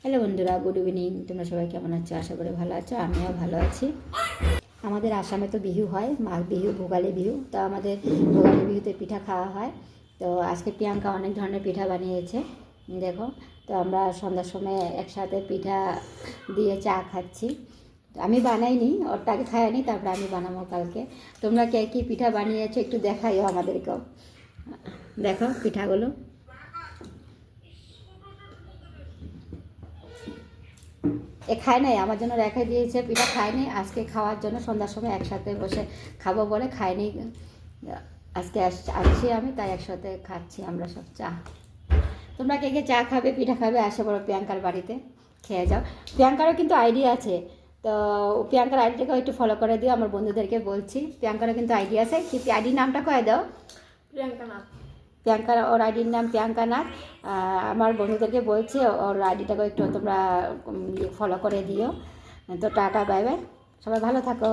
Hello বন্ধুরা, good evening. তোমরা সবাই কেমন আছো? আশা করি ভালো আছো, আমিও ভালো আছি। আমাদের আসামে তো বিহু হয়, মাঘ বিহু, ভোগালী বিহু। তো আমাদের ভোগালী বিহুতে পিঠা খাওয়া হয়। তো আজকে প্রিয়াঙ্কা অনেক ধরনের পিঠা বানিয়েছে, দেখো। তো আমরা সন্ধ্যার সময় একসাথে পিঠা দিয়ে চা খাচ্ছি। আমি বানাইনি, ওরটাকে খাইনি, তারপরে আমি বানাবো কালকে। তোমরা কে কী পিঠা বানিয়েছো একটু দেখাইও আমাদেরকেও। দেখো পিঠাগুলো। খায় নাই, আমার জন্য রেখে দিয়েছে, পিঠা খায়নি। আজকে খাওয়ার জন্য সন্ধ্যার সময় একসাথে বসে খাবো বলে খায়নি। আজকে আসছি আমি, তাই একসাথে খাচ্ছি আমরা সব চা। তোমরা কে কে চা খাবে, পিঠা খাবে, আসে বড় প্রিয়াঙ্কার বাড়িতে, খেয়ে যাও। প্রিয়াঙ্কারও কিন্তু আইডিয়া আছে, তো প্রিয়াঙ্কার আইডিটাকে একটু ফলো করে দিও। আমার বন্ধুদেরকে বলছি, প্রিয়াঙ্কারও কিন্তু আইডিয়া আছে। কি আইডির নামটা কয়ে দাও? প্রিয়াঙ্কা নাথ। প্রিয়াঙ্কার, ওর আইডির নাম প্রিয়াঙ্কা নাথ। আমার বন্ধুদেরকে বলছি ওর আইডিটাকে একটু তোমরা ফলো করে দিও। তো টাটা, বাই বাই, সবাই ভালো থাকো।